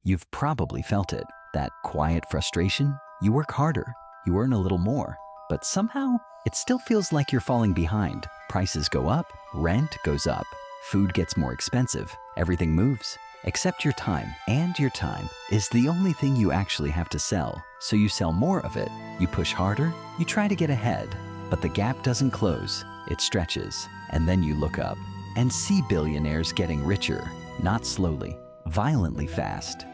You've probably felt it, that quiet frustration. You work harder, you earn a little more, but somehow it still feels like you're falling behind. Prices go up, rent goes up, food gets more expensive, everything moves, except your time. And your time is the only thing you actually have to sell. So you sell more of it, you push harder, you try to get ahead, but the gap doesn't close, it stretches. And then you look up and see billionaires getting richer, not slowly, violently fast.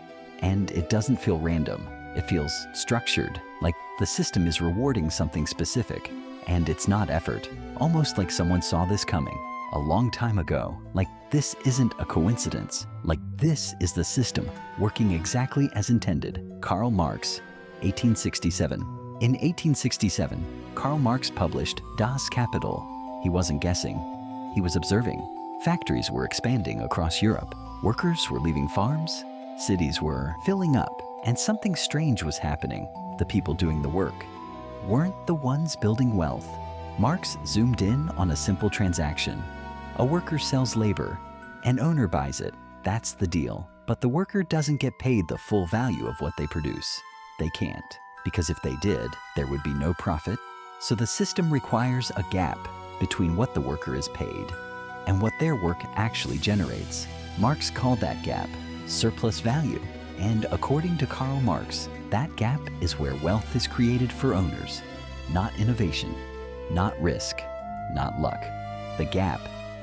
And it doesn't feel random. It feels structured, like the system is rewarding something specific. And it's not effort, almost like someone saw this coming a long time ago. Like this isn't a coincidence. Like this is the system working exactly as intended. Karl Marx, 1867. In 1867, Karl Marx published Das Kapital. He wasn't guessing, he was observing. Factories were expanding across Europe. Workers were leaving farms. Cities were filling up. And something strange was happening. The people doing the work weren't the ones building wealth. Marx zoomed in on a simple transaction. A worker sells labor. An owner buys it. That's the deal. But the worker doesn't get paid the full value of what they produce. They can't. Because if they did, there would be no profit. So the system requires a gap between what the worker is paid and what their work actually generates. Marx called that gap surplus value. And according to Karl Marx, that gap is where wealth is created for owners, not innovation, not risk, not luck. The gap,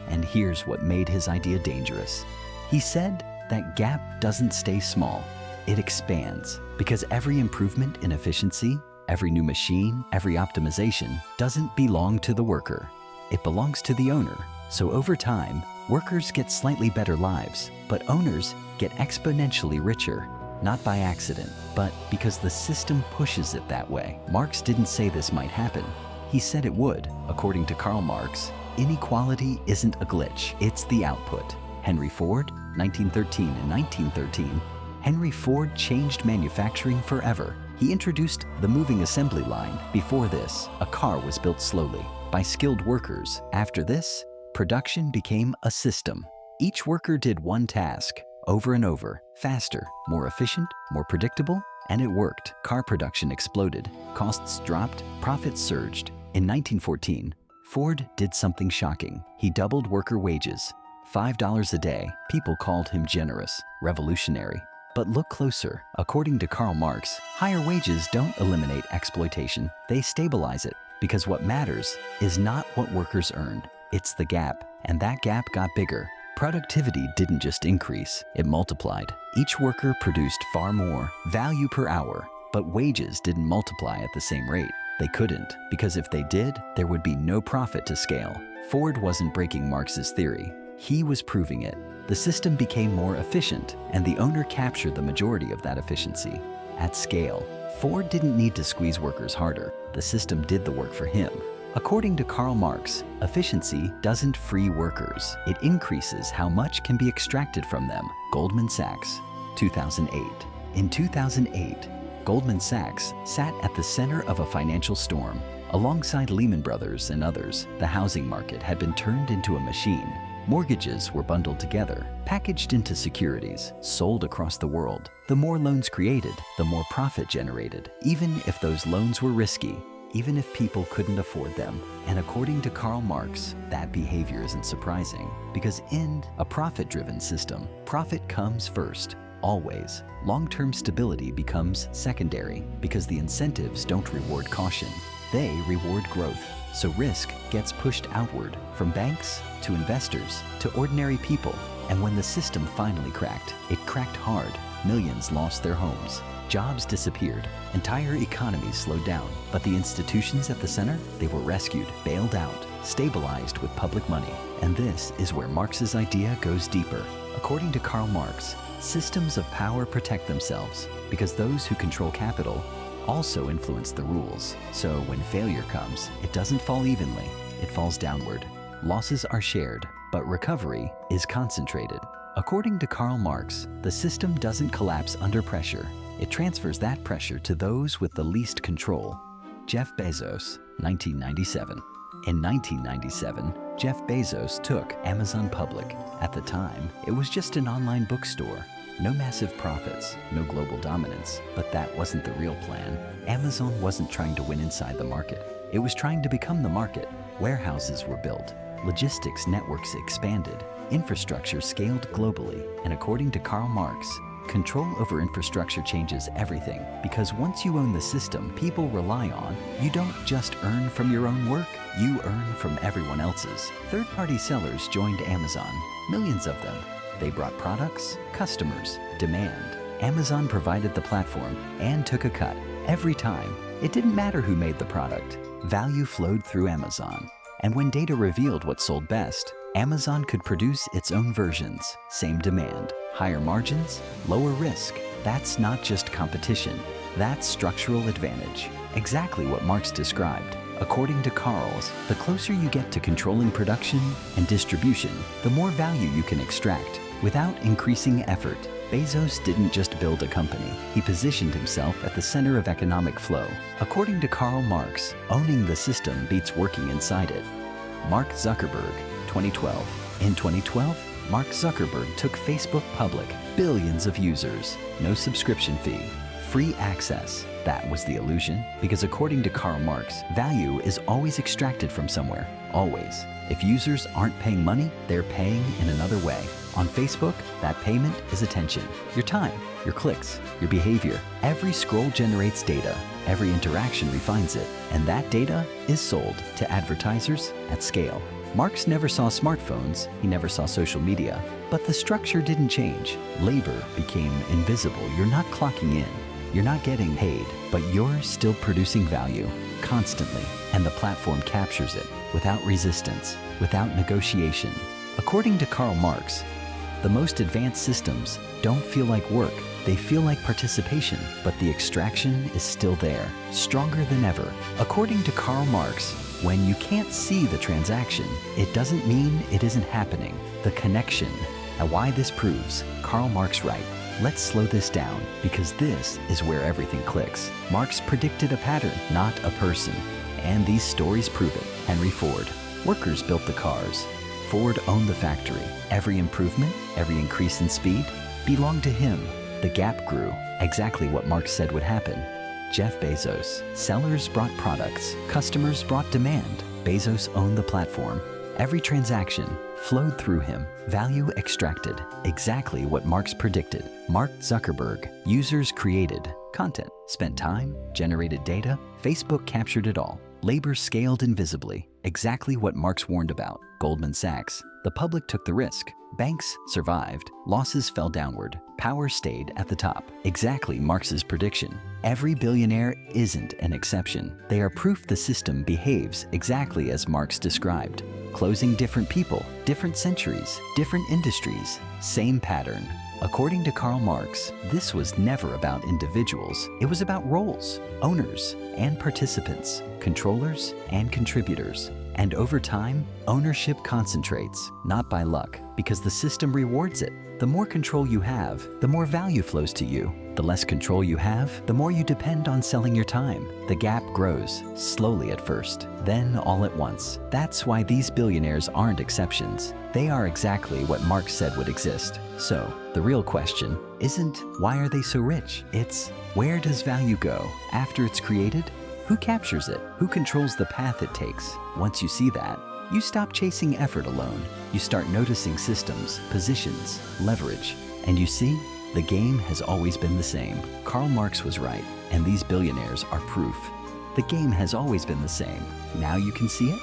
and here's what made his idea dangerous. He said that gap doesn't stay small, it expands, because every improvement in efficiency, every new machine, every optimization doesn't belong to the worker. It belongs to the owner. So over time, workers get slightly better lives, but owners get exponentially richer, not by accident, but because the system pushes it that way. Marx didn't say this might happen. He said it would. According to Karl Marx, inequality isn't a glitch, it's the output. Henry Ford, 1913 and 1913, Henry Ford changed manufacturing forever. He introduced the moving assembly line. Before this, a car was built slowly by skilled workers. After this, production became a system. Each worker did one task over and over, faster, more efficient, more predictable, and it worked. Car production exploded, costs dropped, profits surged. In 1914, Ford did something shocking. He doubled worker wages, $5 a day. People called him generous, revolutionary. But look closer. According to Karl Marx, higher wages don't eliminate exploitation, they stabilize it. Because what matters is not what workers earn, it's the gap. And that gap got bigger. Productivity didn't just increase, it multiplied. Each worker produced far more value per hour, but wages didn't multiply at the same rate. They couldn't, because if they did, there would be no profit to scale. Ford wasn't breaking Marx's theory, he was proving it. The system became more efficient, and the owner captured the majority of that efficiency. At scale, Ford didn't need to squeeze workers harder, the system did the work for him. According to Karl Marx, efficiency doesn't free workers, it increases how much can be extracted from them. Goldman Sachs, 2008. In 2008, Goldman Sachs sat at the center of a financial storm. Alongside Lehman Brothers and others, the housing market had been turned into a machine. Mortgages were bundled together, packaged into securities, sold across the world. The more loans created, the more profit generated, even if those loans were risky, even if people couldn't afford them. And according to Karl Marx, that behavior isn't surprising, because in a profit-driven system, profit comes first, always. Long-term stability becomes secondary, because the incentives don't reward caution, they reward growth. So risk gets pushed outward, from banks to investors to ordinary people. And when the system finally cracked, it cracked hard. Millions lost their homes. Jobs disappeared. Entire economies slowed down. But the institutions at the center, they were rescued, bailed out, stabilized with public money. And this is where Marx's idea goes deeper. According to Karl Marx, systems of power protect themselves because those who control capital also influence the rules. So when failure comes, it doesn't fall evenly, it falls downward. Losses are shared, but recovery is concentrated. According to Karl Marx, the system doesn't collapse under pressure. It transfers that pressure to those with the least control. Jeff Bezos, 1997. In 1997, Jeff Bezos took Amazon public. At the time, it was just an online bookstore. No massive profits, no global dominance, but that wasn't the real plan. Amazon wasn't trying to win inside the market. It was trying to become the market. Warehouses were built, logistics networks expanded, infrastructure scaled globally, and according to Karl Marx, control over infrastructure changes everything, because once you own the system people rely on, you don't just earn from your own work, you earn from everyone else's. Third-party sellers joined Amazon, millions of them. They brought products, customers, demand. Amazon provided the platform and took a cut every time. It didn't matter who made the product. Value flowed through Amazon. And when data revealed what sold best, Amazon could produce its own versions. Same demand, higher margins, lower risk. That's not just competition, that's structural advantage. Exactly what Marx described. According to Karl's, the closer you get to controlling production and distribution, the more value you can extract without increasing effort. Bezos didn't just build a company, he positioned himself at the center of economic flow. According to Karl Marx, owning the system beats working inside it. Mark Zuckerberg, 2012. In 2012, Mark Zuckerberg took Facebook public, billions of users, no subscription fee, free access. That was the illusion, because according to Karl Marx, value is always extracted from somewhere, always. If users aren't paying money, they're paying in another way. On Facebook, that payment is attention, your time, your clicks, your behavior. Every scroll generates data, every interaction refines it, and that data is sold to advertisers at scale. Marx never saw smartphones, he never saw social media, but the structure didn't change. Labor became invisible. You're not clocking in, you're not getting paid, but you're still producing value, constantly, and the platform captures it, without resistance, without negotiation. According to Karl Marx, the most advanced systems don't feel like work, they feel like participation, but the extraction is still there, stronger than ever. According to Karl Marx, when you can't see the transaction, it doesn't mean it isn't happening. The connection. And why this proves Karl Marx right. Let's slow this down, because this is where everything clicks. Marx predicted a pattern, not a person. And these stories prove it. Henry Ford. Workers built the cars. Ford owned the factory. Every improvement, every increase in speed, belonged to him. The gap grew, exactly what Marx said would happen. Jeff Bezos. Sellers brought products, customers brought demand. Bezos owned the platform. Every transaction flowed through him. Value extracted, exactly what Marx predicted. Mark Zuckerberg. Users created content, spent time, generated data. Facebook captured it all. Labor scaled invisibly, exactly what Marx warned about. Goldman Sachs. The public took the risk. Banks survived. Losses fell downward. Power stayed at the top. Exactly Marx's prediction. Every billionaire isn't an exception. They are proof the system behaves exactly as Marx described. Closing different people, different centuries, different industries, same pattern. According to Karl Marx, this was never about individuals. It was about roles, owners and participants, controllers and contributors. And over time, ownership concentrates, not by luck, because the system rewards it. The more control you have, the more value flows to you. The less control you have, the more you depend on selling your time. The gap grows, slowly at first, then all at once. That's why these billionaires aren't exceptions. They are exactly what Marx said would exist. So, the real question isn't why are they so rich? It's where does value go after it's created? Who captures it? Who controls the path it takes? Once you see that, you stop chasing effort alone. You start noticing systems, positions, leverage, and you see, the game has always been the same. Karl Marx was right, and these billionaires are proof. The game has always been the same. Now you can see it?